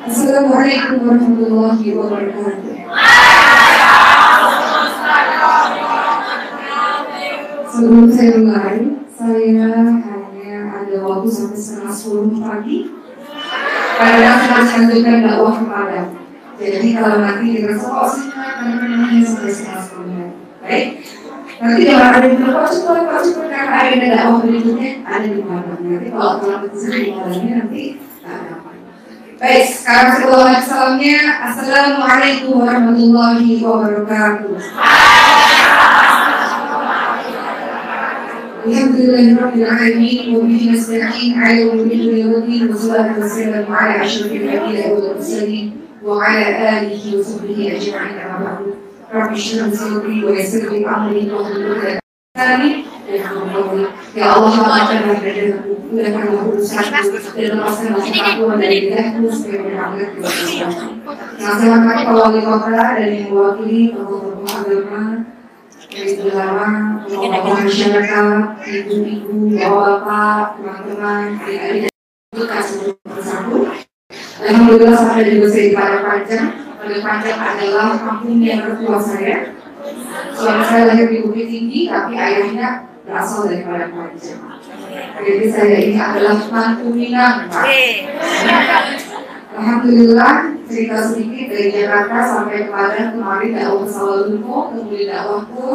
Assalamualaikum warahmatullahi wabarakatuh. Sebelum saya mulai, saya hanya ada waktu sampai setengah 10 pagi. Karena saya harus lanjutkan dakwah kepada. Jadi kalau nanti dirasa kok singkat, hanya sampai setengah 10. Baik. Nanti kalau ada yang bilang, cepat, karena ada dakwah berikutnya, ada di mana. Nanti kalau terlambat di malamnya nanti tak ada apa. Baik, sekarang saya salamnya. Assalamualaikum warahmatullahi wabarakatuh. Alhamdulillahirabbil alamin wa bihi nasta'in 'ala umuri dunya wassalatu wassalamu 'ala asyrafil anbiya'i wal mursalin wa 'ala alihi wa sahbihi ajma'in amma ba'du. Rabbi shrah li sadri wa yassir li amri wahlul 'uqdatam min lisani. Ya Allah, maafkanlah dadaku, mudahkanlah urusanku dan lepaskanlah aku dari lidahku supaya berangkat ke surga. Nasihat kepada wali kota dan yang mewakili tokoh-tokoh agama, ulama, tokoh masyarakat, ibu-ibu, bapak-bapak, teman-teman, adik-adik, dan seluruh bersatu. Alhamdulillah sampai juga saya di Padang Panjang. Padang Panjang adalah kampung yang mertua saya. Suami saya lahir di Bukit Tinggi, tapi ayahnya berasal dari Padang Panjang. Jadi saya ini adalah mantu Minang, Pak. Alhamdulillah, cerita sedikit dari Jakarta sampai ke Padang kemarin dakwah ke Sawalunto, kemudian dakwah ke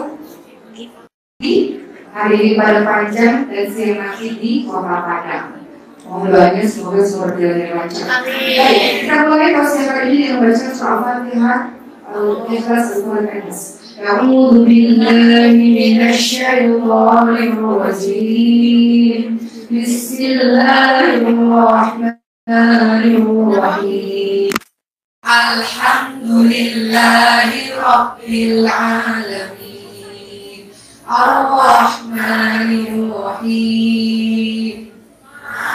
hari ini Padang Panjang dan siang nanti di Kota Padang. Mohon doanya semoga semua berjalan dengan lancar. Baik, kita mulai tafsir kali ini dengan baca surah Al-Fatihah, Al-Ikhlas, Al-Qur'an. أعوذ بالله من الشيطان الرجيم بسم الله الرحمن الرحيم الحمد لله رب العالمين الرحمن الرحيم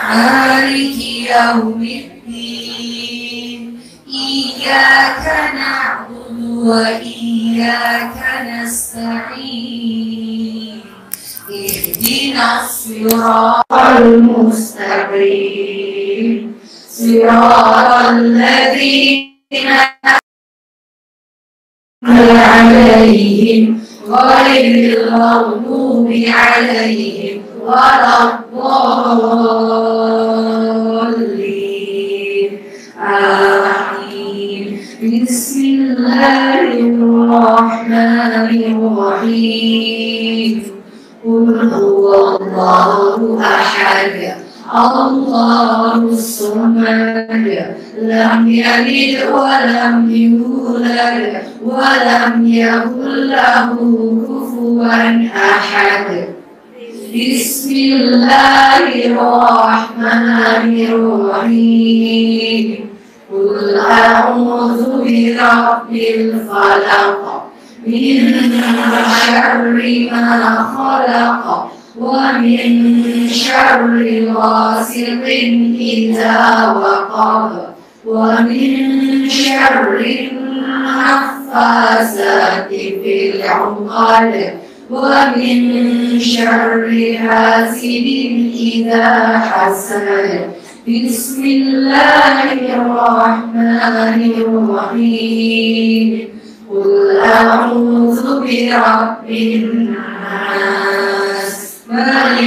مالك يوم الدين إياك نعبد وإياك نستعين اهدنا الصراط المستقيم صراط الذين أنعمت عليهم غير المغضوب عليهم ولا الضالين آمين. بسم الله الرحمن الرحيم قل هو الله أحد الله الصمد لم يلد ولم يولد ولم يكن له كفوا أحد. بسم الله الرحمن الرحيم قل أعوذ برب الفلق من شر ما خلق ومن شر غاسق إذا وقب ومن شر النفاثات في العقد ومن شر حاسد إذا حسد. بسم الله الرحمن الرحيم قل أعوذ برب الناس ملك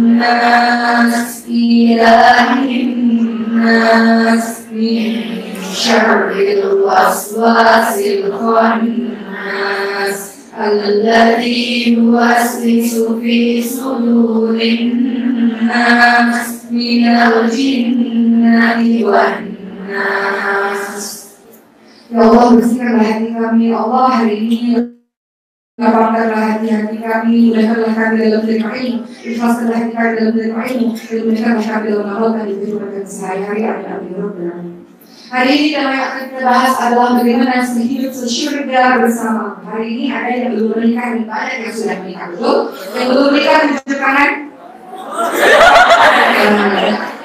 الناس إله الناس من شر الوسواس الخناس الذي يوسوس في صدور الناس من الجنة والناس. Ya Allah, bersihkanlah hati kami, ya Allah, hari ini lapangkanlah hati-hati kami, mudahkanlah kami dalam menerima ilmu, ikhlaskanlah hati kami dalam menerima ilmu, dan mudahkanlah kami dalam mengamalkan di kehidupan sehari-hari. Amin. Hari ini tema yang akan kita bahas adalah bagaimana sehidup sesyurga bersama. Hari ini ada yang belum menikah dan banyak yang sudah menikah, betul? Yang belum menikah tunjuk tangan.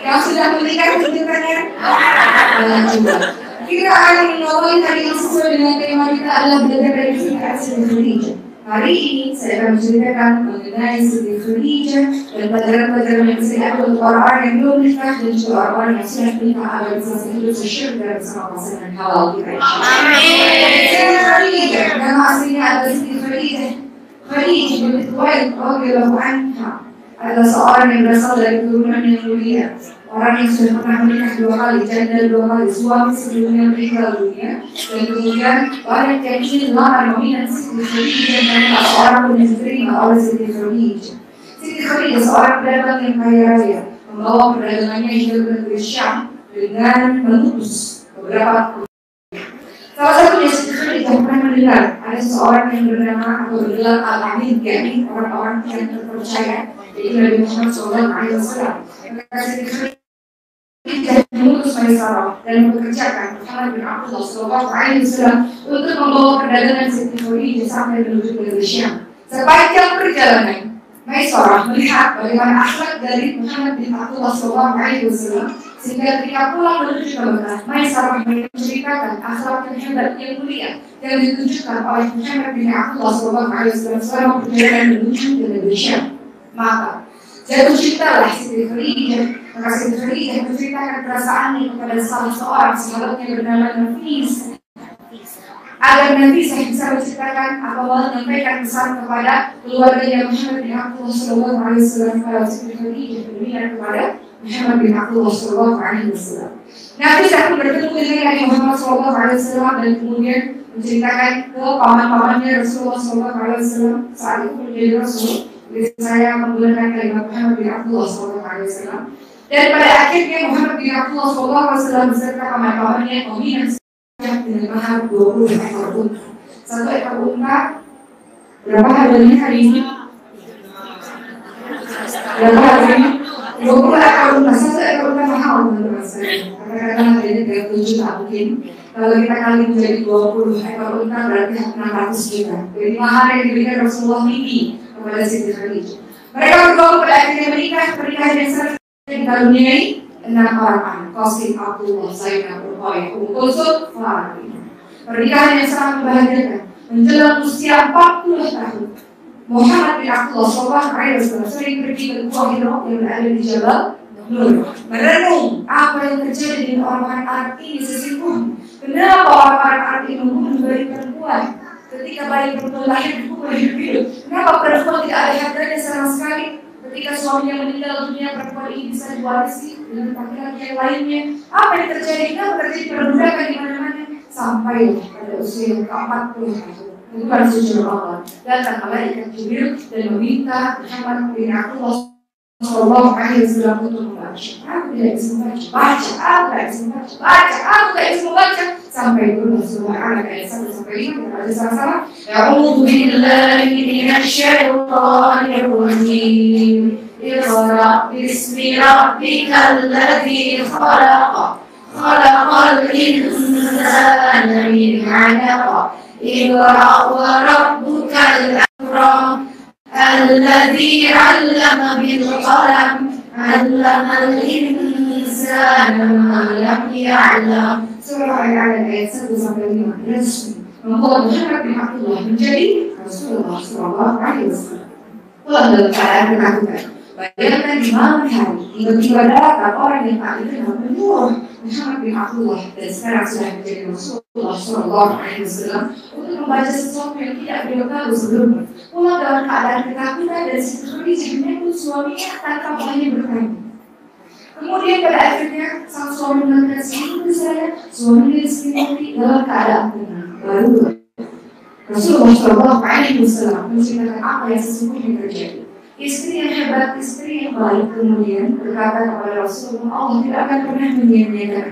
Yang sudah menikah tunjuk tangan. Juga. Kita akan mengawali hari ini sesuai dengan tema kita adalah belajar dari sini Zulhijjah. Hari ini saya akan menceritakan mengenai Siti Khadijah dan pelajaran-pelajaran yang bisa diambil untuk orang-orang yang belum menikah dan juga orang-orang yang sudah menikah agar bisa hidup sesyurga bersama pasangan halal kita. Amin. Siti Khadijah, nama aslinya adalah Siti Khadijah. Khadijah binti Khuwailid radhiyallahu anha adalah seorang yang berasal dari keturunan yang mulia. Orang yang sudah pernah menikah 2 kali, janda 2 kali, suami sebelumnya meninggal dunia, dan kemudian banyak yang ingin melamar meminang Siti Khadijah dan tak seorang pun yang diterima oleh Siti Khadijah. Siti Khadijah seorang pedagang yang kaya raya, membawa perdagangannya hingga ke negeri Syam dengan mengutus beberapa. Salah satunya Siti Khadijah pernah mendengar ada seseorang yang bernama atau bergelar Al-Amin, yakni orang-orang yang terpercaya, yaitu Nabi Muhammad SAW. Maka Siti Khadijah mengutus Maisarah dan mempekerjakan Muhammad bin Abdullah SAW untuk membawa perdagangan Siti Khadijah sampai menuju ke negeri Syam. Sepanjang perjalanan, Maisarah melihat bagaimana akhlak dari Muhammad bin Abdullah SAW, sehingga ketika pulang menuju ke Mekah, Maisarah menceritakan akhlak yang hebat yang mulia yang ditunjukkan oleh Muhammad bin Abdullah SAW selama perjalanan menuju ke negeri Syam. Maka jatuh cintalah Siti Khadijah. Maka Siti Khadijah menceritakan perasaannya kepada salah seorang sahabatnya bernama Nafis, agar Nafisah bisa menceritakan atau menyampaikan pesan kepada keluarganya Muhammad bin Abdullah SAW. Kalau Siti Khadijah berminat kepada Muhammad bin Abdullah SAW. Nafisah pun bertemu dengan Nabi Muhammad SAW dan kemudian menceritakan ke paman-pamannya Rasulullah SAW saat itu menjadi Rasul. Jadi saya menggunakan kalimat Muhammad bin Abdullah SAW. Dan pada akhirnya Muhammad bin Abdullah SAW beserta paman-pamannya meminang dengan mahar 20 ekor unta. 1 ekor unta berapa harganya hari ini? Berapa harganya? 20 ekor unta. 1 ekor unta mahal menurut saya. Kadang-kadang harganya 37 juta mungkin. Kalau kita kali menjadi 20 ekor unta berarti 600 juta. Jadi mahar yang diberikan Rasulullah tinggi kepada Siti Khadijah. Mereka berdua pada akhirnya menikah. Pernikahan yang sangat dikaruniai 6 orang anak. Qasim, Abdullah, Zainab, Ruqayyah, Kulsum, Fatimah. Pernikahan yang sangat membahagiakan. Menjelang usia 40 tahun, Muhammad bin Abdullah SAW sering pergi ke Gua Hira yang berada di Jabal Nur, merenung apa yang terjadi dengan orang-orang Arab ini sesungguhnya. Kenapa orang-orang Arab ini membunuh bayi perempuan? Ketika bayi perempuan lahir dipukul hidup-hidup, kenapa perempuan tidak ada harganya sama sekali? Ketika suaminya meninggal dunia, perempuan ini bisa diwarisi dengan laki-laki yang lainnya. Apa yang terjadi? Kenapa terjadi perbudakan di mana-mana? Sampai pada usia yang ke-40 tahun, bukan sujud Allah, datang malaikat Jibril dan meminta Muhammad bin Abdullah SAW untuk membaca. Aku tidak bisa membaca, aku tidak bisa membaca, aku tidak bisa membaca. Sampai Allah Subhanahu ayat 1 sampai 5 kita baca sama-sama. A'udzu billahi minasy syaithanir rajim. Iqra bismi rabbikal ladzi khalaq. Khalaqal insana min 'alaq. Iqra wa rabbukal akram. Alladzi 'allama bil qalam. 'Allamal insana ma lam ya'lam. Surah Al-A'la ayat 1 sampai 5 resmi membuat Muhammad bin Abdullah menjadi Rasulullah SAW. Allah dalam keadaan ketakutan. Bayangkan di malam hari tiba-tiba datang orang yang tak dikenal menyuruh Muhammad bin Abdullah dan sekarang sudah menjadi Rasulullah SAW untuk membaca sesuatu yang tidak beliau tahu sebelumnya. Pulang dalam keadaan ketakutan dan Siti Khadijah menyambut suaminya tanpa banyak bertanya. Kemudian pada akhirnya sang suami mengatakan, "Sungguh saya suami istri dalam keadaan tenang." Baru Rasulullah SAW menceritakan apa yang sesungguhnya terjadi. Istri yang hebat, istri yang baik kemudian berkata kepada Rasulullah, "Allah tidak akan pernah menyia-nyiakan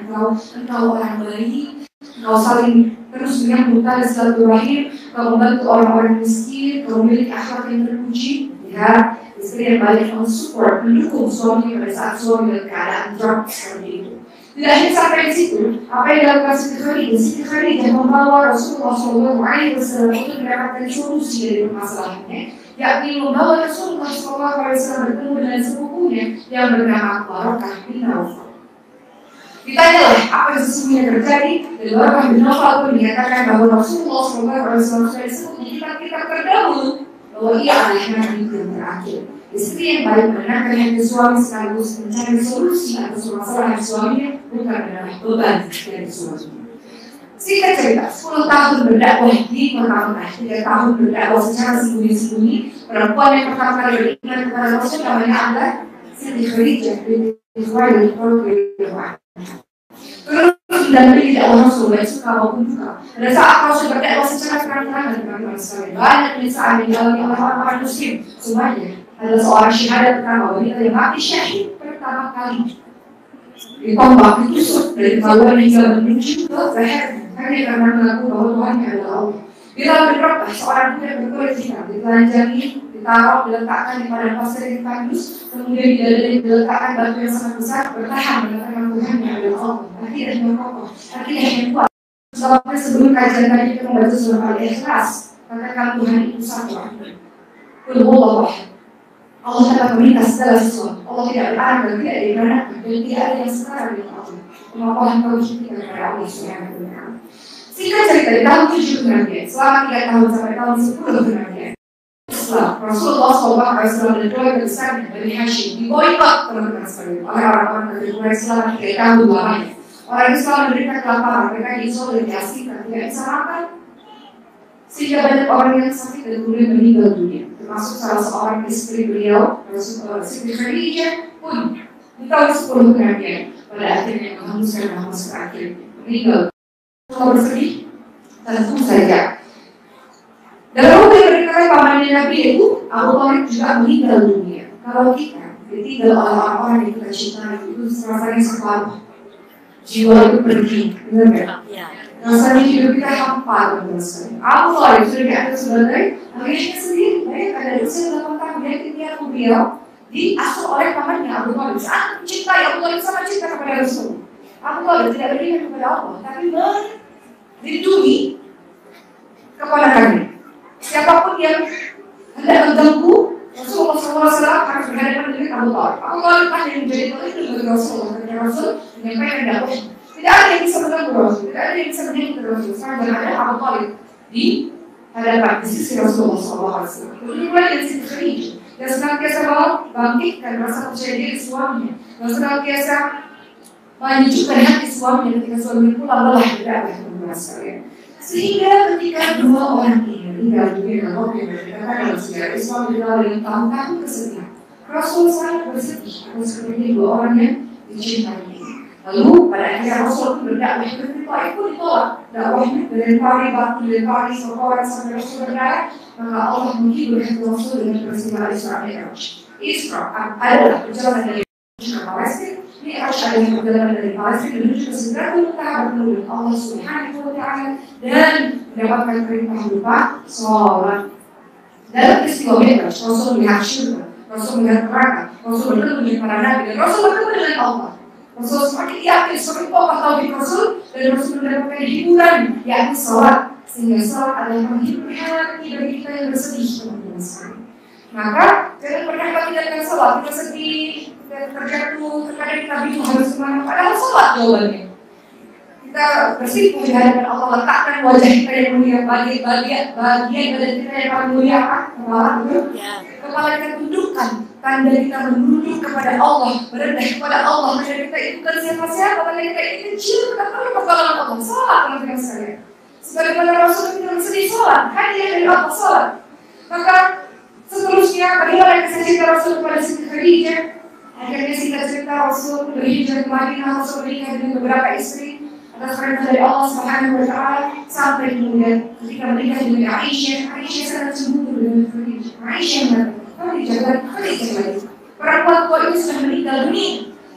engkau orang baik, engkau saling terus menyambut tali silaturahim, kau membantu orang-orang miskin, kau memiliki akhlak yang terpuji." Lihat, istri yang baik mensupport, mendukung suami pada saat suami dalam keadaan drop seperti itu. Tidak hanya sampai di situ, apa yang dilakukan Siti Khadijah? Siti Khadijah membawa Rasulullah SAW untuk mendapatkan solusi dari permasalahannya, yakni membawa Rasulullah SAW bertemu dengan sepupunya yang bernama Waraqah bin Nawfal. Ditanyalah apa yang sesungguhnya terjadi, dan Waraqah bin Nawfal pun menyatakan bahwa Rasulullah SAW sudah disebut di kitab-kitab terdahulu dahulu bahwa ia adalah nabi yang terakhir. Istri yang baik menenangkan hati suami sekaligus mencari solusi atas permasalahan suaminya bukan adalah beban dari suaminya. Singkat cerita, 10 tahun berdakwah di kota Mekah, 3 tahun berdakwah secara sembunyi-sembunyi. Perempuan yang pertama kali beriman kepada Rasul namanya adalah Siti Khadijah binti Khuwailid radhiyallahu anha. Terus mendampingi dakwah Rasul baik suka maupun duka. Pada saat Rasul berdakwah secara terang-terangan teman-teman sekalian, banyak penyiksaan yang dialami oleh orang-orang Muslim semuanya adalah seorang syahadat pertama, wanita yang mati syahid pertama kali ditombak, ditusuk dari kepalanya hingga menuju ke lehernya hanya karena mengaku bahwa Tuhannya adalah Allah. Di dalam Mekah, seorang budak berkulit hitam ditelanjangi, ditaruh, diletakkan di padang pasir yang tandus, kemudian di dadanya diletakkan batu yang sangat besar, bertahan mengatakan Tuhannya adalah Allah. Akidah yang kokoh, akidah yang kuat. Sebabnya sebelum kajian tadi kita membaca surah Al-Ikhlas, katakan Tuhan itu satu. Qul huwallahu ahad. Allah telah meminta segala sesuatu. Allah tidak berada dan tidak dimanapun dan tidak ada yang setara dengan Allah. Kemampuan tauhid kita kepada Allah Subhanahu wa Ta'ala. Singkat cerita, di tahun 7 kenabian, selama 3 tahun sampai tahun 10 kenabian, Islam, Rasulullah SAW dan keluarga besarnya Bani Hashim diboikot teman-teman sekalian oleh orang-orang dari Quraisy selama 3 tahun lamanya. Orang Islam menderita kelaparan, mereka diisolir, diasingkan, tidak bisa makan, sehingga banyak orang yang sakit dan kemudian meninggal dunia. Termasuk salah seorang istri beliau, Siti Khadijah pun di tahun 10 kenabian pada akhirnya menghembuskan nafas terakhir, meninggal. Kalau bersedih, tentu saja. Dalam waktu yang berdekatan pamannya Nabi itu, Abu Thalib juga meninggal dunia. Kalau kita ditinggal oleh orang-orang yang kita cintai, itu rasanya separuh jiwa itu pergi, benar nggak? Rasanya hidup kita hampa, teman-teman. Abu Thalib sudah dianggap sebagai ayahnya sendiri. Baik, ada usia 8 tahun dia tinggal beliau diasuh oleh pamannya Abu Thalib. Saat mencintai Abu Thalib sama cinta kepada Rasul. Abu Thalib tidak beriman kepada Allah, tapi melindungi keponakannya. Siapapun yang hendak mengganggu Rasulullah SAW harus berhadapan dengan Abu Thalib. Abu Thalib lah yang menjadi pelindung bagi Rasulullah. Karena Rasul menyampaikan dakwah. Tidak ada yang bisa mengganggu Rasul, tidak ada yang bisa mengganggu Rasul. Sekarang ada Abu Thalib di hadapan di sisi Rasulullah SAW. Kemudian yang Siti Khadijah yang senantiasa bangkitkan rasa percaya diri suaminya, yang senantiasa menunjukkan hati suaminya ketika suaminya pulang lelah berdakwah, teman-teman sekalian. Sehingga ketika dua orang ini meninggal dunia dalam yang berkata dalam sejarah Islam dikenal dengan tahun-tahun kesedihan, Rasul sangat bersedih atas kepergian dua orang yang dicintai ini. Lalu pada akhirnya Rasul pun berdakwah ke Taif pun ditolak dakwahnya, dilempari batu, dilempari seorang sampai Rasul berdarah. Maka Allah menghibur hati Rasul dengan peristiwa Isra Mi'raj. Isra adalah perjalanan dari ke Palestina. Mi'raj adalah perjalanan dari Palestina menuju ke Sidratul Muntaha bertemu dengan Allah Subhanahu wa Ta'ala dan mendapatkan perintah berupa sholat. Dalam peristiwa Mi'raj, Rasul melihat syurga, Rasul melihat neraka, Rasul bertemu dengan para nabi, dan Rasul bertemu dengan Allah. Rasul semakin yakin, semakin kokoh tauhid Rasul, dan Rasul mendapatkan hiburan, yakni sholat. Sehingga sholat adalah menghibur hati bagi kita yang bersedih, teman-teman sekalian. Maka jangan pernah kita tinggalkan sholat, kita sedih, kita terjatuh, terkadang kita bingung harus kemana. Padahal sholat jawabannya. Kita bersimpuh di hadapan Allah, letakkan wajah kita yang mulia, bagian badan kita yang paling mulia apa? Kepala, betul? Kepala kita tundukkan, tanda kita menunduk kepada Allah, merendah kepada Allah. Tanda kita itu bukan siapa-siapa, tanda kita ini kecil, kita perlu pertolongan Allah. Sholat, teman-teman sekalian. Sebagaimana Rasul kita bersedih sholat, hadiah dari Allah sholat. Maka seterusnya, bagaimana kisah cerita Rasul kepada Siti Khadijah? Akhirnya singkat cerita Rasul berhijrah ke Madinah, Rasul menikah dengan beberapa istri atas perintah dari Allah Subhanahu wa Ta'ala, sampai kemudian ketika menikah dengan Aisyah, Aisyah sangat cemburu dengan Khadijah. Aisyah Khadijah lagi. Perempuan tua itu sudah meninggal dunia.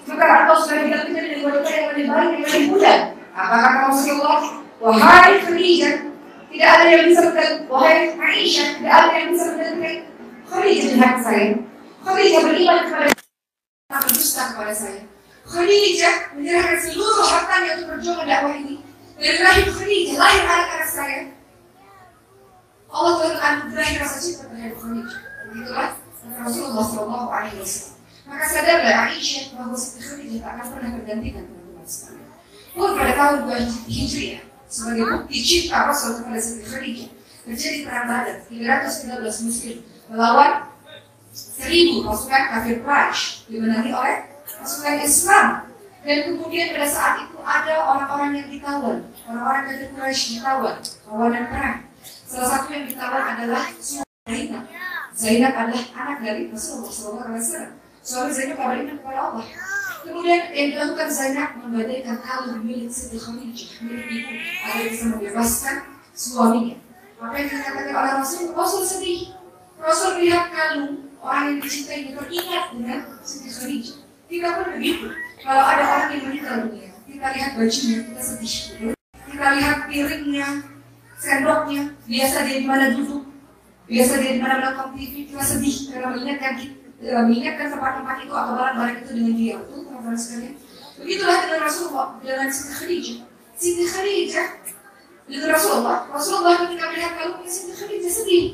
Maka engkau sudah digantikan dengan wanita yang lebih baik, yang lebih muda. Apa kata Rasulullah? Wahai Khadijah, tidak ada yang bisa menggantikan. Wahai Aisyah, tidak ada yang bisa menggantikan Khadijah di hati saya. Khadijah beriman kepada saya, berdusta kepada saya. Khadijah menyerahkan seluruh hartanya untuk berjuang dakwah ini. Dan lahir Khadijah, lahir anak-anak saya. Allah telah menganugerahi rasa cinta terhadap Khadijah. Begitulah Rasulullah SAW. Maka sadarlah Aisyah bahwa Siti Khadijah tak akan pernah tergantikan, teman-teman sekalian. Pun pada tahun 2 Hijriah, sebagai bukti cinta Rasul kepada Siti Khadijah, terjadi perang Badar 313 muslim melawan 1000 pasukan kafir Quraisy dimenangi oleh pasukan Islam. Dan kemudian pada saat itu ada orang-orang yang ditawan, orang-orang kafir Quraisy ditawan, tawanan perang. Salah satu yang ditawan adalah Zainab. Zainab adalah anak dari Rasulullah SAW. Suami Zainab beriman kepada Allah. Kemudian yang dilakukan Zainab membadaikan kalung milik Siti Khadijah, milik ibu, agar bisa membebaskan suaminya. Maka yang dikatakan oleh Rasul sedih. Rasul melihat kalung orang yang dicintainya teringat dengan Siti Khadijah. Tidak pun begitu. Kalau ada orang yang meninggal dunia, kita lihat bajunya, kita sedih. Kita lihat piringnya, sendoknya, biasa dia di mana duduk, biasa dia di mana menonton TV, kita sedih karena mengingatkan tempat-tempat itu atau barang-barang itu dengan dia. Betul, teman-teman sekalian. Begitulah dengan Rasulullah, dengan Siti Khadijah. Siti Khadijah dengan Rasulullah ketika melihat kalungnya Siti Khadijah sedih.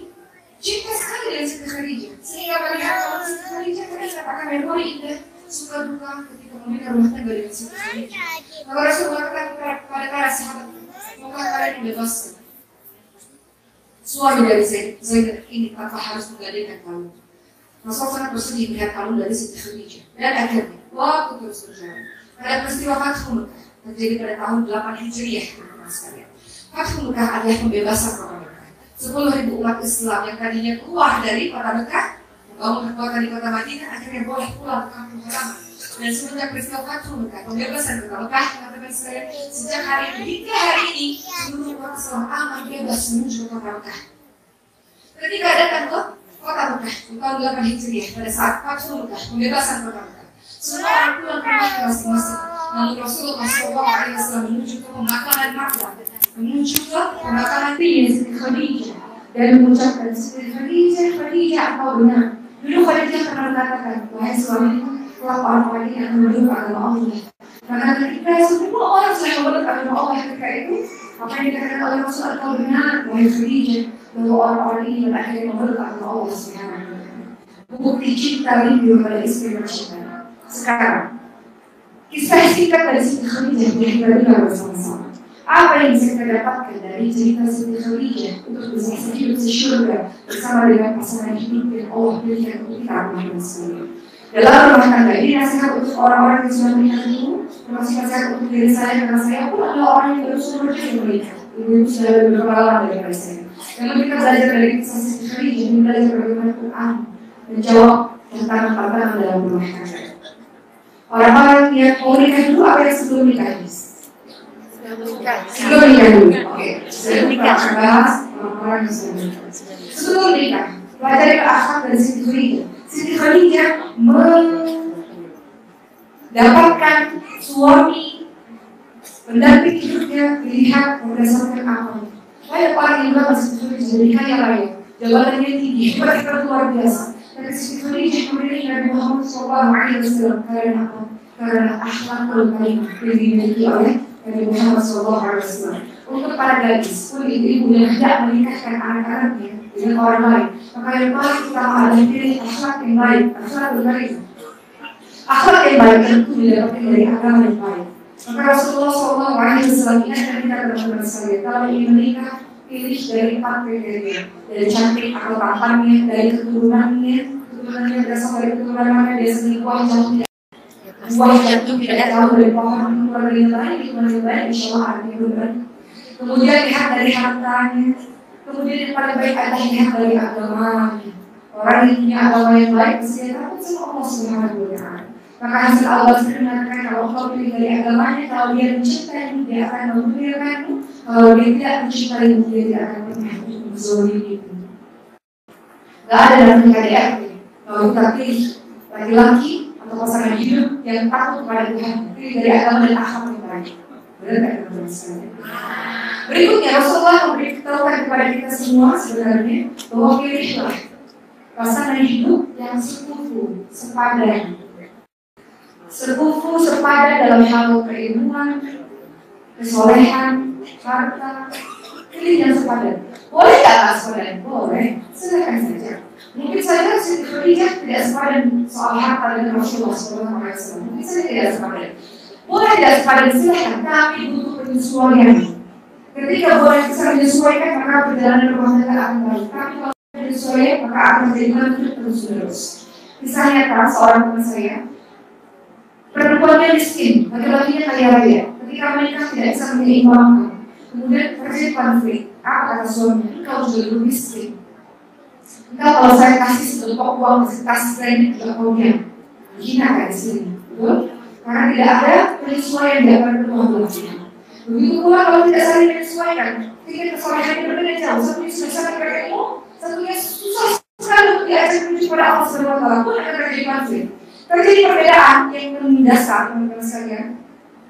Cinta sekali dengan Siti Khadijah. Sehingga melihat kalung Siti Khadijah teringat akan memori indah suka duka ketika membina rumah tangga dengan Siti Khadijah. Maka Rasulullah katakan kepada para sahabat, maka kalian membebaskan suami dari Zainab ini tanpa harus menggadaikan kalung. Rasul sangat bersedih melihat kalung dari Siti Khadijah. Dan akhirnya waktu terus berjalan. Pada peristiwa Fathu Mekah terjadi pada tahun 8 Hijriah, teman-teman sekalian. Fathu Mekah adalah pembebasan kota Mekah. 10.000 umat Islam yang tadinya keluar dari kota Mekah, membangun kekuatan di kota Madinah, akhirnya boleh pulang ke kampung halaman. Dan semenjak peristiwa Fathu Mekah, pembebasan kota Mekah, teman-teman sekalian, sejak hari ini hingga hari ini, seluruh umat Islam aman bebas menuju ke kota Mekah. Ketika datang ke kota Mekah di tahun 8 Hijriah, pada saat Fathu Mekah, pembebasan kota Mekah, semua orang pulang ke rumah masing-masing. Namun Rasulullah SAW menuju ke pemakaman Makkah, menuju ke pemakaman Siti Khadijah, dan mengucapkan, Siti Khadijah, engkau benar. Dulu Khadijah pernah mengatakan, wahai suamiku, telah orang-orang ini akan memeluk agama Allah. Karena ketika semua orang sudah memeluk agama Allah ketika itu, apa yang dikatakan oleh Rasul, engkau benar, wahai Khadijah, bahwa orang-orang ini berakhir memeluk agama Allah Subhanahu wa Ta'ala. Bukti cinta rindu pada istri tercinta. Sekarang, kisah singkat dari Siti Khadijah yang kita dengar bersama-sama. Apa yang bisa kita dapatkan dari cerita Siti Khadijah untuk bisa hidup di surga bersama dengan pasangan hidup yang Allah berikan untuk kita teman-teman sekalian. Dalam rumah tangga ini nasihat untuk orang-orang yang sudah menikah dulu, termasuk nasihat untuk diri saya karena saya pun adalah orang yang baru saja menikah. Ibu sudah lebih berpengalaman daripada saya. Namun kita belajar dari kisah Siti Khadijah, belajar bagaimana Quran menjawab tentang tantangan dalam rumah tangga. Orang-orang yang mau nikah dulu apa yang sebelum nikah? Sebelum nikah dulu. Oke. Sebelum nikah akan bahas orang-orang yang sebelum nikah. Sebelum nikah, pelajari akhlak dari Siti Khadijah. Siti Khadijah mendapatkan suami pendamping hidupnya dilihat berdasarkan apa. Banyak orang yang bilang Siti Khadijah jadi kaya raya, jabatannya tinggi, hebat luar biasa. Dan Siti Khadijah memilih Nabi Muhammad SAW karena apa? Karena akhlakul karimah yang dimiliki oleh Nabi Muhammad SAW. Untuk para gadis, pun ibu-ibu yang tidak menikahkan anak-anaknya dengan orang lain, maka yang paling utama adalah pilih akhlak yang baik, akhlakul karimah. Akhlak yang baik itu didapatkan dari agama yang baik. Maka Rasulullah SAW ingatkan kita teman-teman sekalian, kalau ingin menikah, pilih dari 4 kriteria, dari cantik atau tampannya, dari keturunannya berasal dari keturunan mana, dia sendiri buah jatuh tidak jauh dari pohon, keluar dari yang lain, keluar dari yang lain, insya Allah akan benar. Kemudian lihat dari hartanya, kemudian yang paling baik adalah lihat dari agamanya. Orang yang punya agama yang baik pasti takut sama Allah Subhanahu wa Ta'ala. Maka hasil Allah sendiri mengatakan kalau kau pilih dari agamanya, kalau dia mencintaimu, dia akan memuliakanmu. Kalau dia tidak mencintaimu, dia tidak akan pernah menzalimimu. Gak ada dalam KDR. Kalau kita pilih laki-laki atau pasangan hidup yang takut kepada Tuhan, pilih dari agama dan akhlak yang baik. Benar tak teman-teman sekalian? Berikutnya Rasulullah memberitahukan kepada kita semua sebenarnya bahwa pilihlah pasangan hidup yang sepadan dalam hal keilmuan, kesolehan, harta. Pilih yang sepadan. Boleh tak sepadan? Boleh. Silakan saja. Mungkin saja Siti Khadijah tidak sepadan soal harta dengan Rasulullah SAW. Mungkin saja tidak sepadan. Boleh tidak sepadan, silakan. Tapi butuh penyesuaian. Ketika boleh bisa menyesuaikan, maka perjalanan rumah tangga akan baik. Tapi kalau menyesuaikan, maka akan menjadi lanjut terus-menerus. Misalnya kan seorang teman saya, perempuannya miskin, laki-lakinya kaya raya. Ketika menikah tidak bisa menyeimbangkan. Kemudian terjadi konflik. Apa kata suaminya? Engkau juga dulu miskin. Engkau kalau saya kasih setumpuk uang tas kredit juga kau diam. Hina kan di sini, betul? Karena tidak ada penyesuaian di antara kedua belah pihak. Begitu pula kalau tidak saling menyesuaikan, tingkat kesalahannya berbeda jauh. Satunya sudah sangat berilmu, satunya susah sekali untuk diajak menuju pada Allah Subhanahu wa Ta'ala, pun akan terjadi konflik. Terjadi perbedaan yang mendasar, teman-teman sekalian.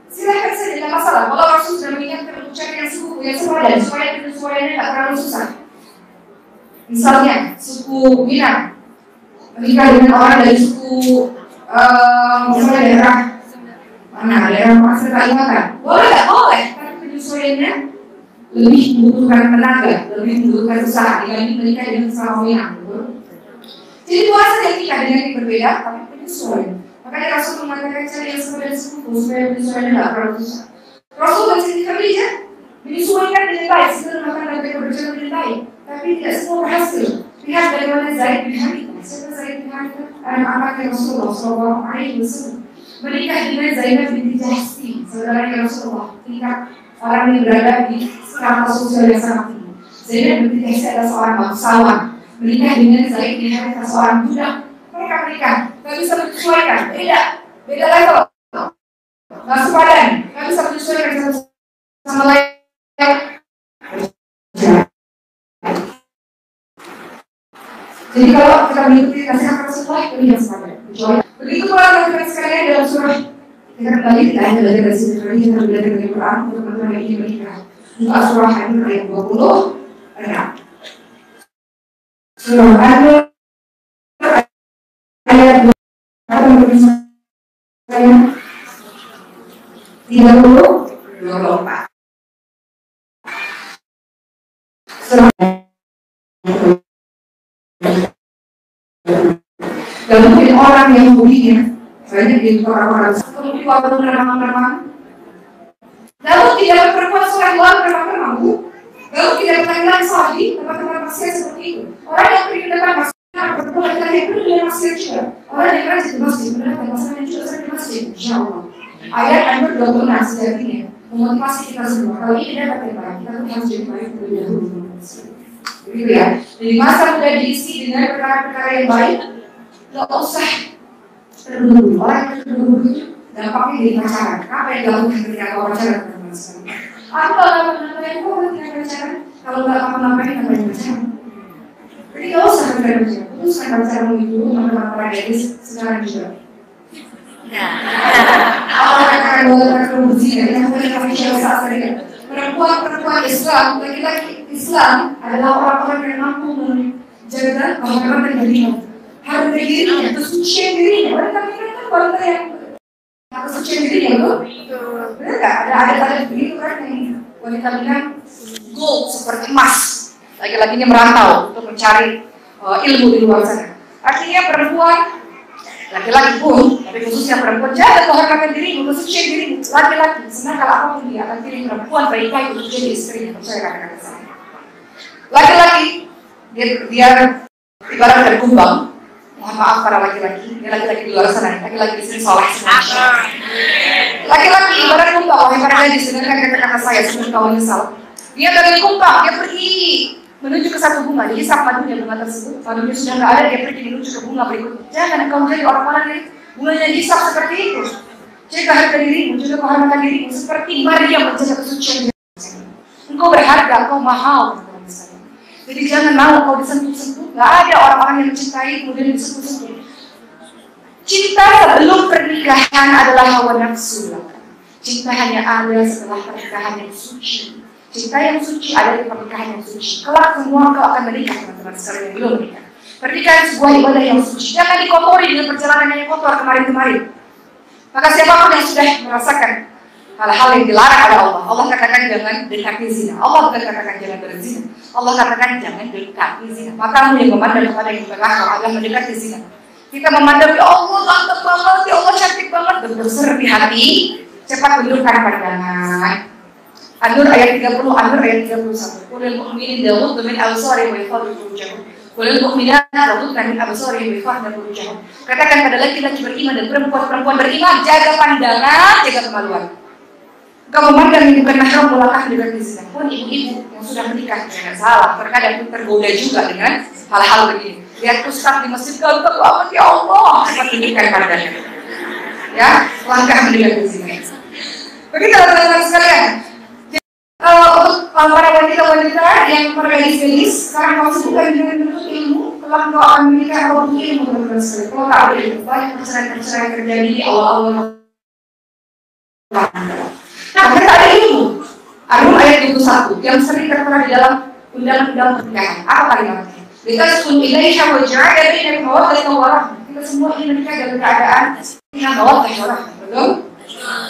Silahkan saja, tidak masalah. Kalau Rasul sudah mengingatkan untuk cari yang suku yang sepadan, supaya penyesuaiannya tidak terlalu susah. Misalnya, suku Minang menikah dengan orang dari suku misalnya daerah mana, daerah Pasir Kalimantan. Boleh nggak? Boleh. Tapi penyesuaiannya lebih membutuhkan tenaga, lebih membutuhkan usaha dibanding menikah dengan sesama Minang. Jadi puasa dan nikah dengan yang berbeda, tapi penyesuaian. Makanya Rasul mengatakan cari yang sepadan suku supaya penyesuaiannya tidak terlalu susah. Rasul dan Siti Khadijah menyesuaikan dengan baik, sebenarnya makan dan mereka berjalan dengan baik, tapi tidak semua berhasil. Lihat bagaimana Zaid bin Harithah. Siapa Zaid bin Harithah? Anak-anaknya Rasulullah SAW menikah dengan Zainab binti Jahsy, saudaranya Rasulullah. Tingkat orang yang berada di strata sosial yang sangat tinggi. Zainab binti Jahsy adalah seorang bangsawan. Menikah dengan Zaid bin Harithah, seorang budak. Mereka menikah, nggak bisa menyesuaikan. Beda level. Nggak sepadan, nggak bisa menyesuaikan satu sama lain. Jadi kalau kita mengikuti nasihat Rasulullah itu yang sepadan. Begitu pula teman-teman sekalian dalam surah. Kita kembali tidak hanya belajar dari sini, tapi kita belajar dari Quran untuk teman-teman yang ingin menikah. Buka surah An-Nur ayat 26. Surah An-Nur ayat 26. Saya 30-24. Surah dan mungkin orang yang budinya banyak di orang-orang seperti waktu remang-remang. Lalu tidak perempuan soleh luar remang-remang, lalu tidak laki-laki soleh tempat-tempat maksiat seperti itu. Orang yang pergi ke depan maksiat, perempuan laki-laki itu dengan maksiat juga. Orang yang rajin di masjid, mendatang masalah juga sering di masjid, insya Allah. Ayat An-Nur 26 sejatinya memotivasi kita semua. Kalau ini dapat yang baik, kita harus jadi baik terlebih dahulu. Begitu ya. Jadi masa muda diisi dengan perkara-perkara yang baik. Gak usah terburu-buru. Orang yang terburu-buru itu dampaknya jadi pacaran. Apa yang dilakukan ketika kau pacaran? Aku kalau ngapain kau ketika pacaran? Kalau nggak ngapain pacaran? Jadi gak usah pacaran. Putuskan pacaran itu teman-teman para gadis sekarang juga. Allah akan bawa berzina yang boleh kami saat mereka. Perempuan Islam, laki-laki Islam adalah orang-orang yang mampu menjaga kehormatan dirinya, harga dirinya, kesucian dirinya. Wanita kan wanita yang kesucian dirinya, betul? Benar nggak? Ada begitu kan yang wanita bilang gold seperti emas. Laki-lakinya merantau untuk mencari ilmu di luar sana. Artinya perempuan, laki-laki pun, tapi khususnya perempuan, jaga kehormatan dirimu, kesucian dirimu. Laki-laki, senang kalau apapun dia akan pilih perempuan baik-baik untuk jadi istrinya. Percaya kata-kata saya. Laki-laki, dia ibarat dari kumbang. Mohon maaf para laki-laki, dia laki-laki di luar sana, laki-laki di sini soleh. Laki-laki ibarat kumbang, wahai para gadis, dengarkan kata-kata saya sebelum kau menyesal. Dia dari kumbang, dia pergi menuju ke satu bunga, dihisap madunya bunga tersebut. Madunya sudah nggak ada, dia pergi menuju ke bunga berikutnya. Jangan engkau menjadi orang-orang yang bunganya dihisap seperti itu. Jaga harga dirimu, jaga kehormatan dirimu seperti Maria menjaga kesucian dirimu. Engkau berharga, engkau mahal. Jadi jangan mau kau disentuh-sentuh. Nggak ada orang-orang yang mencintai kemudian disentuh-sentuh. Cinta sebelum pernikahan adalah hawa nafsu. Cinta hanya ada setelah pernikahan yang suci. Cinta yang suci ada di pernikahan yang suci. Kelak semua kau akan menikah, teman-teman sekalian yang belum menikah. Pernikahan sebuah ibadah yang suci. Jangan dikotori dengan perjalanan yang kotor kemarin-kemarin. Maka siapapun yang sudah merasakan hal-hal yang dilarang oleh Allah, Allah katakan jangan dekati zina. Allah bukan katakan jangan berzina. Allah katakan jangan dekati zina. Makamu yang memandang kepada yang berlakau adalah mendekati zina. Kita memandang ya Allah ganteng banget, ya Allah cantik banget, berserpi hati. Cepat tundukkan pandangan. An-Nur ayat 30, An-Nur ayat 31. Qulil mu'minin yaghuddu min absarihim wa yahfadhu furujahum. Qulil mu'minat yaghuddu min absarihim wa yahfadhu furujahum. Katakan pada laki-laki beriman dan perempuan beriman, jaga pandangan, jaga kemaluan. Kau memandang yang bukan mahram mulakah dengan zina. Pun ibu-ibu yang sudah menikah jangan salah, terkadang tergoda juga dengan hal-hal begini. Lihat ustaz di masjid ganteng banget, ya Allah, cepat tinggikan pandangan. Ya, langkah meninggalkan zina. Begitu teman-teman sekalian. Untuk para wanita-wanita yang bergadis-gadis, sekarang kau sibukkan dengan menuntut ilmu, kelak kau akan menikah atau butuh ilmu teman-teman sekalian. Kalau tak ada ilmu, banyak perceraian-perceraian terjadi di awal-awal. Nah, mereka ada ilmu. An-Nur ayat 21 yang sering tertera di dalam undang-undang pernikahan. Apa kalimatnya? Litaskunu ilaiha wa ja'ala bainakum mawaddatan wa rahmah. Kita semua ingin menikah dalam keadaan dengan mawaddah wa rahmah. Betul?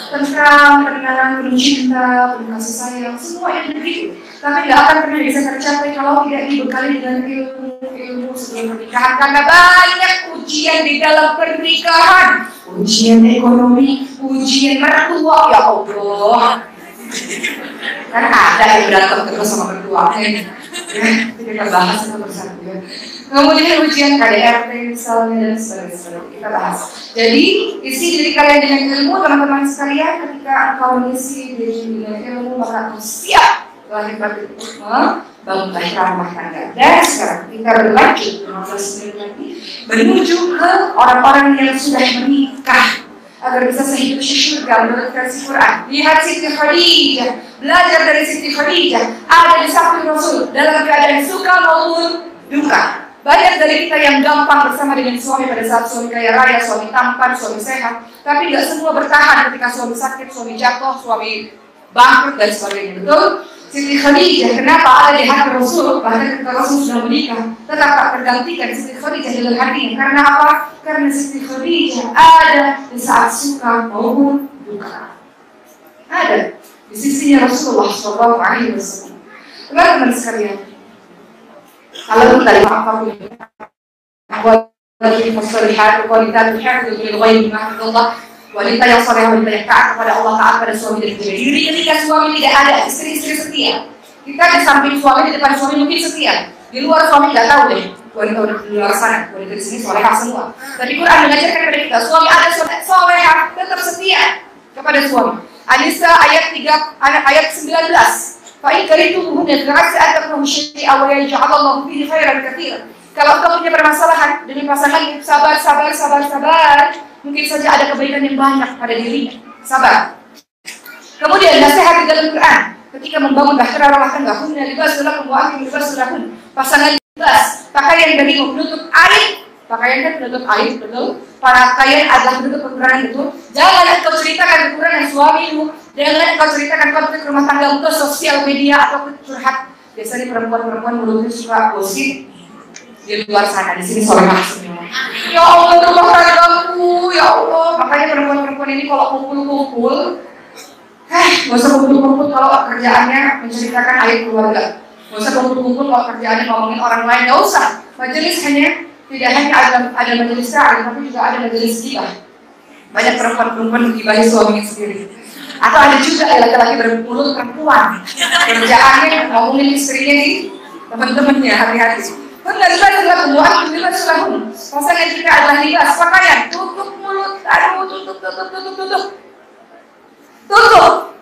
Tentram, pendengaran, penuh cinta, penuh kasih sayang, semua yang begitu. Tapi tidak akan pernah bisa tercapai kalau tidak dibekali dengan ilmu sebelum pernikahan. Karena banyak ujian di dalam pernikahan. Ujian ekonomi, ujian mertua, ya Allah. Karena ada yang berantem terus sama mertuanya. Kita bahas itu bersatu ya. Kemudian ujian KDRT misalnya dan sebagainya kita bahas. Jadi isi diri kalian dengan ilmu, teman-teman sekalian. Ketika engkau mengisi diri dengan ilmu, maka engkau siap lahir batin bangun lahir rumah tangga. Dan sekarang kita berlanjut 15 menit lagi menuju ke orang-orang yang sudah menikah agar bisa sehidup syurga menurut versi Quran. Lihat Siti Khadijah, belajar dari Siti Khadijah, ada di samping Rasul dalam keadaan suka maupun duka. Banyak dari kita yang gampang bersama dengan suami pada saat suami kaya raya, suami tampan, suami sehat, tapi nggak semua bertahan ketika suami sakit, suami jatuh, suami bangkrut dan sebagainya. Betul? Siti Khadijah, kenapa ada di hati Rasul, bahkan ketika Rasul sudah menikah, tetap tak tergantikan Siti Khadijah dalam hatinya. Karena apa? Karena Siti Khadijah ada di saat suka maupun duka. Ada di sisinya Rasulullah SAW. Teman-teman sekalian, kalau kita lihat wanita yang soleh, wanita yang taat kepada Allah, taat pada suami dan istri. Jadi ketika suami tidak ada, istri-istri setia. Kita di samping suami, di depan suami mungkin setia. Di luar suami tidak tahu deh. Wanita di luar sana, wanita di sini solehah semua. Tapi Quran mengajarkan kepada kita, suami ada solehah, tetap setia kepada suami. An-Nisa ayat 19. Fa'in karituhunna fa'asa atakum syai'a wa yaj'alallahu fihi khairan katsiran. Kalau engkau punya permasalahan dengan pasangan, sabar. Mungkin saja ada kebaikan yang banyak pada dirinya. Sabar. Kemudian nasihat di dalam Quran ketika membangun bahtera rumah tangga, hunna libasul lakum wa antum libasul lahun. Pasangan libas, pakaian bagimu menutup aib. Pakaian kan menutup aib, betul? Pakaian adalah menutup kekurangan, betul? Jangan engkau ceritakan kekurangan suamimu. Jangan engkau ceritakan konflik rumah tanggamu ke sosial media atau curhat. Biasanya perempuan-perempuan mulutnya suka gosip di luar sana, di sini solehah semua. Ya Allah, rumah tanggaku, ya Allah. Makanya perempuan-perempuan ini kalau kumpul-kumpul, nggak usah kumpul-kumpul kalau kerjaannya menceritakan aib keluarga. Nggak usah kumpul-kumpul kalau kerjaannya ngomongin orang lain, nggak usah. Majelis tidak hanya ada majelis ta'lim, tapi juga ada majelis gibah. Banyak perempuan-perempuan menggibahi suaminya sendiri. Atau ada juga laki-laki bermulut perempuan, kerjaannya ngomongin istrinya di teman-temannya, hati-hati. Pasangan kita adalah libas, pakaian, tutup mulut, tutup.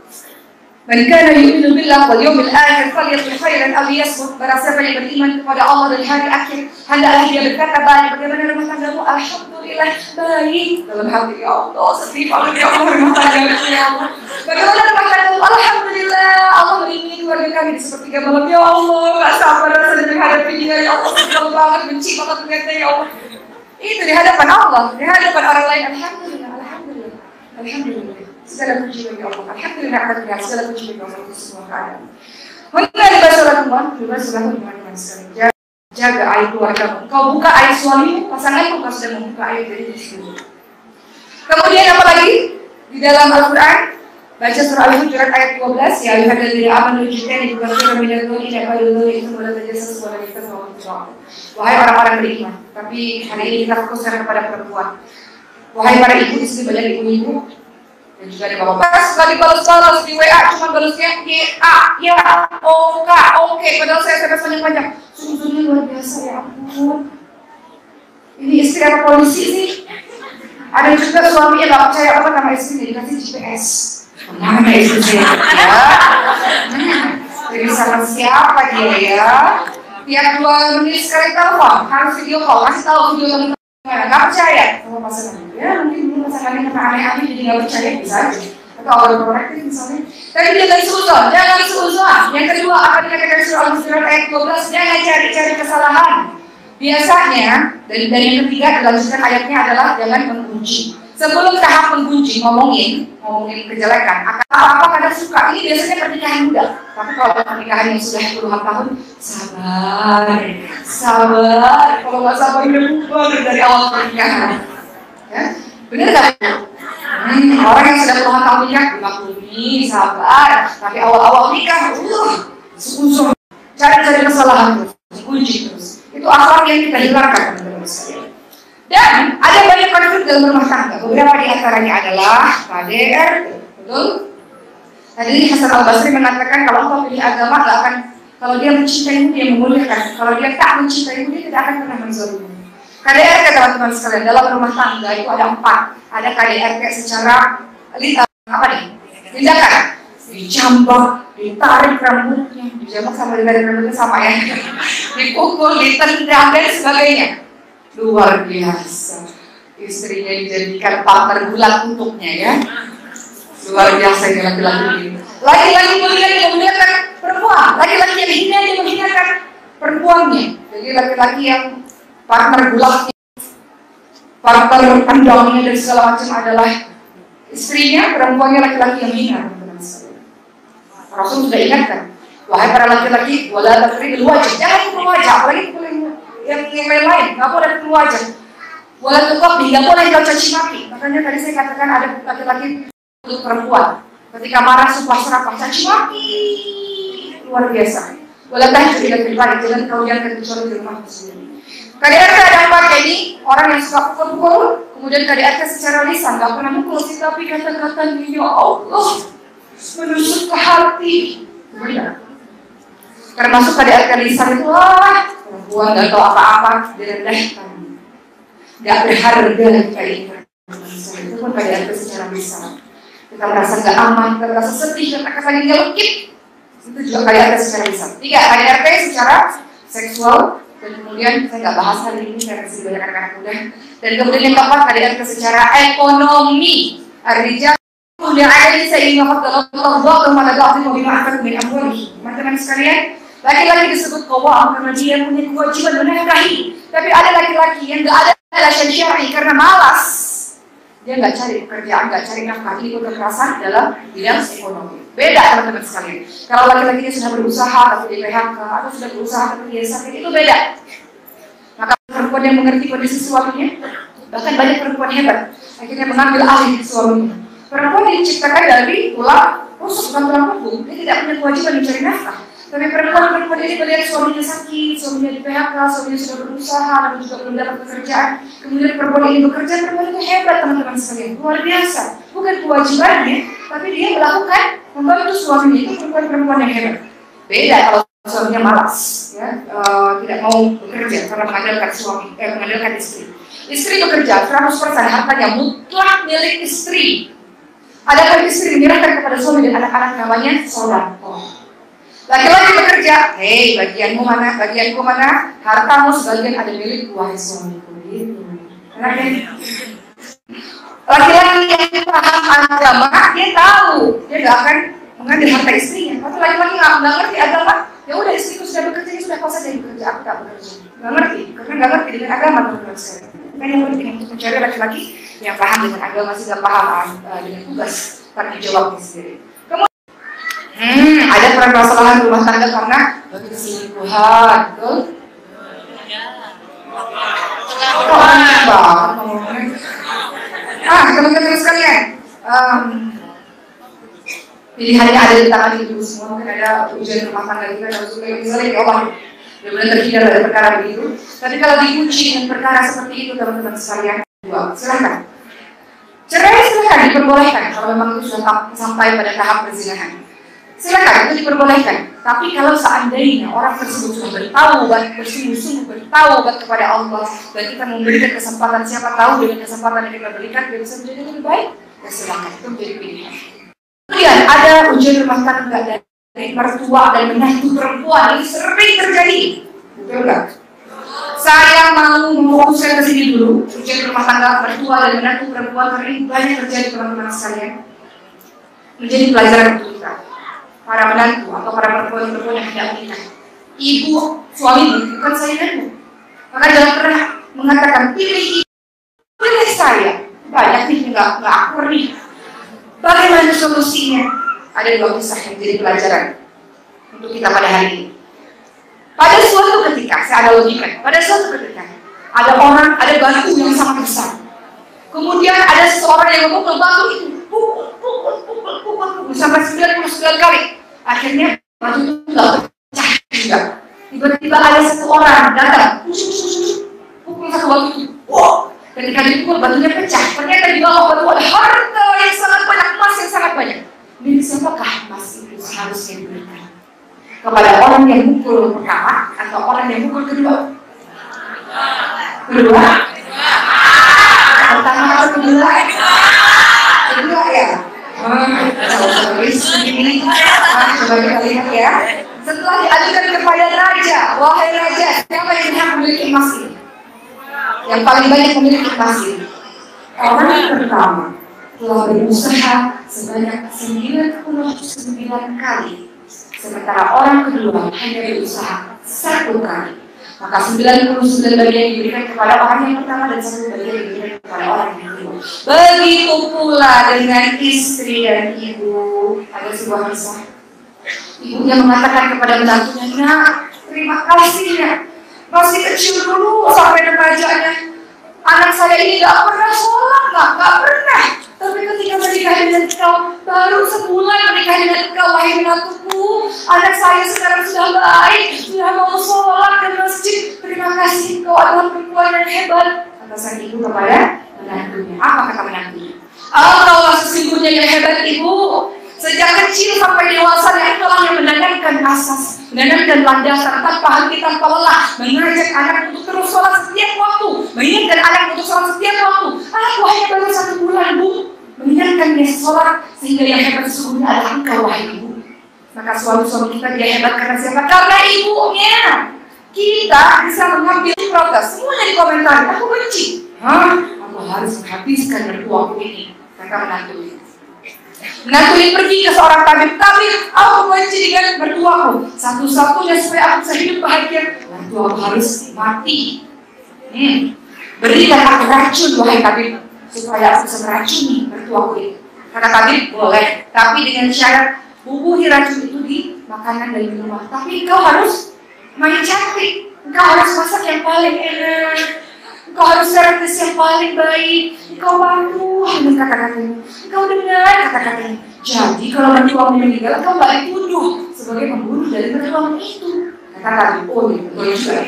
Man kana yu'minu billahi wal yawmil akhir falyaqul khairan aw liyasmut. Barang siapa yang beriman kepada Allah dan hari akhir, hendaklah dia berkata baik. Bagaimana rumah tanggamu? Alhamdulillah baik. Dalam hati, ya Allah, sedih banget ya Allah rumah tanggamu ya Allah. Bagaimana rumah tanggamu? Alhamdulillah, Allah melindungi keluarga kami di sepertiga malam. Ya Allah, gak sabar rasanya menghadapi dia. Ya Allah, sedih banget, benci banget ternyata ya Allah. Itu di hadapan Allah, di hadapan orang lain. Alhamdulillah. Segala puji bagi Allah. Alhamdulillah akhirnya segala puji bagi Allah untuk semua keadaan. Mengenai libasul teman-teman sekalian. Jaga aib keluargamu. Kau buka aib suamimu, pasanganmu, kau sudah membuka aib dari diri sendiri. Kemudian apa lagi di dalam Al-Quran? Baca surah Al-Hujurat ayat 12. Ya ayyuhalladzina amanu ijtanibu katsiran minadh dhunni itu wala tajassasu wala yaghtab. Wahai orang-orang beriman. Tapi hari ini kita fokuskan kepada perempuan. Wahai para ibu, di sini banyak ibu-ibu. Dan juga ada bapak-bapak suka dibalas-balas di WA, cuma balasnya YA, ya, oke, padahal saya SMS panjang-panjang. Sungguh luar biasa, ya ampun. Ini istri apa polisi sih? Ada juga suaminya nggak percaya apa nama istrinya, dikasih GPS. Mana istri saya? Jadi sama siapa dia ya? Tiap 2 menit sekali telepon, harus video call, kasih tahu video teman-teman. Nggak percaya sama pasangan. Ya mungkin dulu pasangannya kena aneh-aneh jadi nggak percaya, bisa aja. Atau orang korektif misalnya. Tapi jangan seuzon. Yang kedua, apa dikatakan surah Al-Hujurat ayat 12, jangan cari-cari kesalahan. Biasanya, dari yang ketiga dilanjutkan ayatnya adalah jangan menggunjing. Sebelum tahap menggunjing, ngomongin kejelekan, akan apa-apa kadang suka. Ini biasanya pernikahan muda. Tapi kalau pernikahan yang sudah puluhan tahun, sabar. Kalau nggak sabar, udah bubar dari awal pernikahan. Ya? Bener nggak? Orang yang sudah puluhan tahun nikah, dimaklumi, sabar. Tapi awal-awal nikah, seuzon. Cari-cari kesalahan terus, kunci terus. Itu akhlak yang kita hilangkan, teman-teman sekalian. Dan ada banyak konflik dalam rumah tangga. Beberapa di antaranya adalah KDRT. Betul? Tadi Hasan Al-Basri mengatakan kalau engkau pilih agama, gak akan, kalau dia mencintaimu dia memuliakan, kalau dia tak mencintaimu dia tidak akan pernah menzalimi. KDRT teman-teman sekalian dalam rumah tangga itu ada 4. Ada KDRT secara tindakan, dicambak, ditarik rambutnya, dijambak sama ditarik rambutnya sama ya, dipukul, ditendang dan sebagainya. Luar biasa, istrinya dijadikan partner bulat untuknya ya. Luar biasa ini laki-laki ini. Laki-laki mulia dia memuliakan perempuan, laki-laki yang hina dia menghinakan perempuannya. Jadi laki-laki yang partner bulatnya, partner pendongnya dan segala macam adalah istrinya, perempuannya laki-laki yang hina. Rasul sudah ingatkan, wahai para laki-laki, wala taqribul wajh, jangan pukul wajah, apalagi yang lain-lain, nggak boleh pukul wajah. Wala tuqabbi, nggak boleh kau caci maki. Makanya tadi saya katakan ada laki-laki untuk perempuan, ketika marah sumpah serapah caci maki, luar biasa. Wala tahjur ila fil bait, jangan kau biarkan kecuali di rumah sendiri. KDRT ada 4 ini, orang yang suka pukul-pukul, kemudian KDRT secara lisan, nggak pernah mukul sih, tapi kata-katanya ya Allah menusuk ke hati. Benar. Termasuk KDRT lisan itu perempuan nggak tahu apa-apa, direndahkan, nggak berharga kayak itu pun KDRT secara lisan. Kita merasa nggak aman, kita merasa sedih, kita lagi nyelukit, itu juga KDRT secara lisan. 3, KDRT secara seksual, dan kemudian saya nggak bahas hari ini karena masih banyak anak-anak muda. Dan kemudian yang keempat KDRT secara ekonomi. Artinya yang ada ini saya ingin mengatakan Allah kepada Allah mau dimaafkan min amwali. Teman-teman sekalian, laki-laki disebut qawwam karena dia punya kewajiban menafkahi. Tapi ada laki-laki yang nggak ada alasan syar'i karena malas. Dia nggak cari pekerjaan, nggak cari nafkah. Ini kekerasan dalam bidang ekonomi. Beda teman-teman sekalian. Kalau laki-lakinya sudah berusaha tapi di PHK atau sudah berusaha tapi dia sakit, itu beda. Maka perempuan yang mengerti kondisi suaminya, bahkan banyak perempuan hebat akhirnya mengambil alih suaminya. Perempuan diciptakan dari tulang rusuk, bukan tulang punggung. Dia tidak punya kewajiban mencari nafkah. Tapi perempuan ini melihat suaminya sakit, suaminya di PHK, suaminya sudah berusaha, namun juga belum dapat pekerjaan. Kemudian perempuan ini bekerja, perempuan itu hebat teman-teman sekalian, luar biasa. Bukan kewajibannya, tapi dia melakukan membantu suaminya. Itu perempuan yang hebat. Beda kalau suaminya malas, ya, tidak mau bekerja karena mengandalkan mengandalkan istri. Istri bekerja 100% hartanya mutlak milik istri. Adapun istri menyerahkan kepada suami dan anak-anak namanya sodakoh. Laki-laki bekerja, hei bagianmu mana, bagianku mana, hartamu sebagian ada milikku wahai suamiku. Gitu. Laki-laki yang paham agama, dia tahu, dia nggak akan mengambil harta istrinya. Tapi laki-laki nggak ngerti agama, ya udah istriku sudah bekerja, ya sudah kau saja yang bekerja, aku tak bekerja. Nggak ngerti, karena nggak ngerti dengan agama teman-teman sekalian. Kan yang penting untuk mencari laki-laki yang paham dengan agama, sehingga paham dengan tugas tanggung jawabnya sendiri. Kemudian ada permasalahan rumah tangga karena keselingkuhan, betul? Teman-teman sekalian, pilihannya ada di tangan ibu semua. Mungkin ada ujian rumah tangga kita harus misalnya ya Allah, benar-benar terhindar dari perkara begitu. Tapi kalau diuji dengan perkara seperti itu teman-teman sekalian, silakan cerai, silakan diperbolehkan kalau memang itu sudah sampai pada tahap perzinahan. Silakan, itu diperbolehkan. Tapi kalau seandainya orang tersebut sudah bertaubat, bersungguh-sungguh bertaubat kepada Allah, dan kita memberikan kesempatan, siapa tahu dengan kesempatan yang kita berikan dia bisa menjadi lebih baik, ya silakan, itu menjadi pilihan. Kemudian ada ujian rumah tangga dari mertua dan menantu perempuan, ini sering terjadi, betul nggak? Saya mau memfokuskan ke sini dulu, ujian rumah tangga mertua dan menantu perempuan karena ini banyak terjadi teman-teman sekalian, menjadi pelajaran untuk kita. Para menantu atau para perempuan-perempuan yang tidak menikah, ibu, suami bukan sainganmu. Maka jangan pernah mengatakan pilih saya. Banyak nih nggak akur nih. Bagaimana solusinya? Ada dua kisah yang jadi pelajaran untuk kita pada hari ini. Pada suatu ketika, saya analogikan, pada suatu ketika ada batu yang sangat besar. Kemudian ada seseorang yang memukul batu itu, pukul sampai 99 kali. Akhirnya batu itu tidak pecah juga. Tiba-tiba ada satu orang datang, pukul satu batu itu. Wow. Ketika dipukul batunya pecah. Ternyata di bawah batu ada harta yang sangat banyak, emas yang sangat banyak. Milik siapakah emas itu seharusnya diberikan? Kepada orang yang mukul pertama atau orang yang mukul kedua? Kedua? Pertama atau kedua? Kedua ya? Coba kita lihat ya. Setelah diajukan kepada raja, wahai raja, siapa yang berhak memiliki emas ini? Yang paling banyak memiliki emas ini. Orang yang pertama telah berusaha sebanyak 99 kali, sementara orang kedua hanya berusaha 1 kali. Maka 99 bagian diberikan kepada orang yang pertama dan 1 bagian diberikan kepada orang yang kedua. Begitu pula dengan istri dan ibu. Ada sebuah kisah. Ibunya mengatakan kepada menantunya, "Nak, terima kasih ya. Masih kecil dulu sampai remajanya. Anak saya ini gak pernah sholat, gak pernah. Tapi ketika menikah dengan kau, baru sebulan menikah dengan kau, wahai menantuku. Anak saya sekarang sudah baik, sudah mau sholat ke masjid. Terima kasih, kau adalah perempuan yang hebat," kata sang ibu kepada menantunya. Apa kata menantunya? "Allah sesungguhnya yang hebat ibu. Sejak kecil sampai dewasa yang telah yang menanamkan asas, menanamkan landasan tanpa henti, tanpa lelah, mengajak anak untuk terus sholat setiap waktu, mengingatkan anak untuk sholat setiap waktu. Aku hanya baru 1 bulan, Bu, mengingatkan dia sholat, sehingga yang hebat sesungguhnya adalah engkau, wahai ibu." Maka suami-suami kita dia hebat karena siapa? Karena ibunya. Kita bisa mengambil protes, semuanya di komentar, "Aku benci." Aku harus menghabiskan mertuaku ini, kata menantu. Menantu ini pergi ke seorang tabib, "Aku benci dengan mertuaku. Satu-satunya supaya aku bisa hidup bahagia, mertuaku harus mati. Berikan aku racun, wahai tabib, supaya aku bisa meracuni mertuaku ini." Kata tabib, "Boleh, tapi dengan syarat bubuhi racun itu di makanan dan minuman. Tapi engkau harus main cantik, engkau harus masak yang paling enak, engkau harus servis yang paling baik, engkau patuh dengan kata-katanya, engkau dengar kata-katanya. Jadi kalau mertuamu meninggal, engkau gak dituduh sebagai pembunuh dari mertuamu itu." Kata tabib, "Oh iya, boleh juga."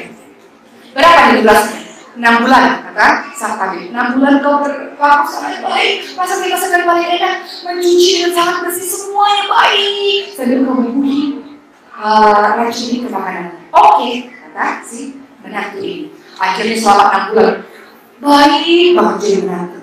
Berapa nih jelasnya? 6 bulan, kata sang tabib. 6 bulan kau berlaku sangat baik, masakan paling enak, mencuci dengan sangat bersih, semuanya baik. Sambil kau membuhi racun ini ke makanan. Oke, kata si menantu ini. Akhirnya selama 6 bulan, baik banget jadi menantu.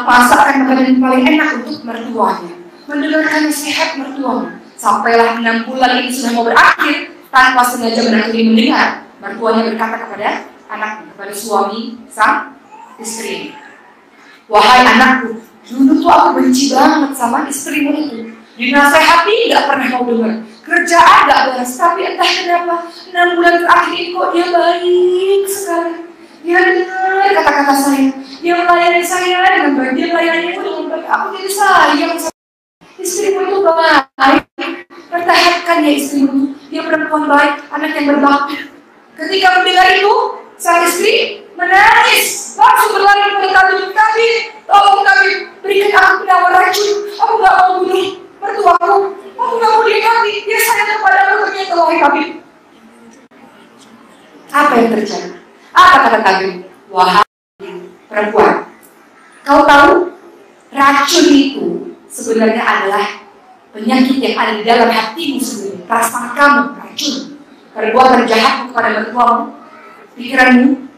Masakkan makanan yang paling enak untuk mertuanya, mendengarkan nasihat mertuanya. Sampailah 6 bulan ini sudah mau berakhir, tanpa sengaja menantu ini mendengar mertuanya berkata kepada anaknya, kepada suami sang istri, "Wahai anakku, dulu tuh aku benci banget sama istrimu itu. Dinasehati gak pernah mau dengar, kerjaan gak beres, tapi entah kenapa 6 bulan terakhir ini kok dia baik sekali. Dia dengar kata-kata saya, dia melayani saya dengan baik, dia melayaniku dengan baik. Aku jadi sayang sama istrimu itu baik. Pertahankan ya istrimu, dia perempuan baik, anak yang berbakti." Ketika mendengar itu, sang istri menangis, langsung berlari kepada tabib, "Tabib, tolong tabib, berikan aku penawar racun. Aku gak mau bunuh mertuaku, aku gak mau dia mati, dia sayang kepadaku ternyata, wahai tabib." Apa yang terjadi? Apa kata tabib? "Wahai perempuan, kau tahu racun itu sebenarnya adalah penyakit yang ada di dalam hatimu sendiri. Perasaan kamu racun, perbuatan jahatmu kepada mertuamu, pikiranmu,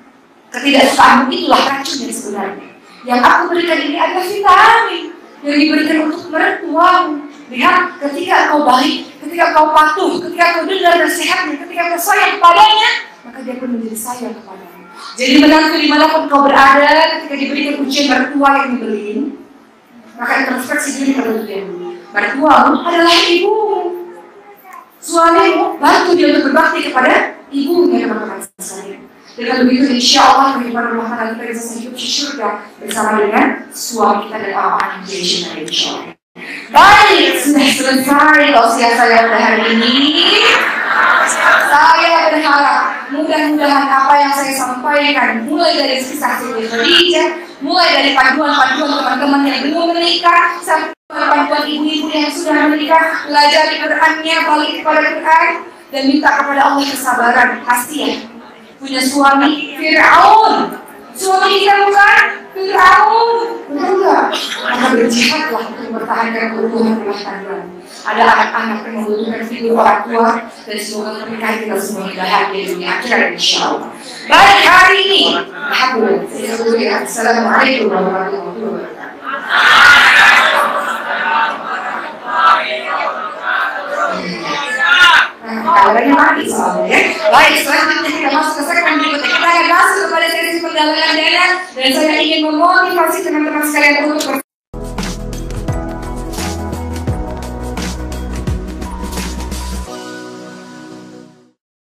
ketidaksukaanmu, itulah racun yang sebenarnya. Yang aku berikan ini adalah vitamin yang diberikan untuk mertuamu. Lihat, ketika kau baik, ketika kau patuh, ketika kau dengar nasihatnya, ketika kau sayang kepadanya, maka dia pun menjadi sayang kepadamu. Jadi menantu dimanapun kau berada, ketika diberikan ujian mertua yang dibeliin, maka introspeksi diri pada dirimu. Mertuamu adalah ibumu. Suamimu, bantu dia untuk berbakti kepada ibunya, teman-teman sekalian. Dengan begitu, insya Allah kehidupan rumah tangga kita bisa hidup di surga bersama dengan suami kita dan orang-orang yang menjadi cinta, insya Allah. Baik, sudah selesai tausiah saya pada hari ini. Saya berharap mudah-mudahan apa yang saya sampaikan, mulai dari kisah Siti Khadijah, mulai dari panduan-panduan teman-teman yang belum menikah, sampai panduan ibu-ibu yang sudah menikah, belajar Qurannya, balik kepada Quran, dan minta kepada Allah kesabaran. Pasti ya, punya suami Fir'aun, suami kita bukan Fir'aun, betul nggak? Maka berjihadlah untuk mempertahankan keutuhan rumah tangga. Ada anak-anak yang membutuhkan figur orang tua, dan semoga pernikahan kita semua bahagia di dunia akhirat, insya Allah. Baik, hari ini, alhamdulillah. Assalamualaikum warahmatullahi wabarakatuh. Kabarnya mati soalnya ya. Baik, selanjutnya kita masuk ke segmen berikutnya. Kita akan masuk kepada sesi penggalangan dana, dan saya ingin memotivasi teman-teman sekalian untuk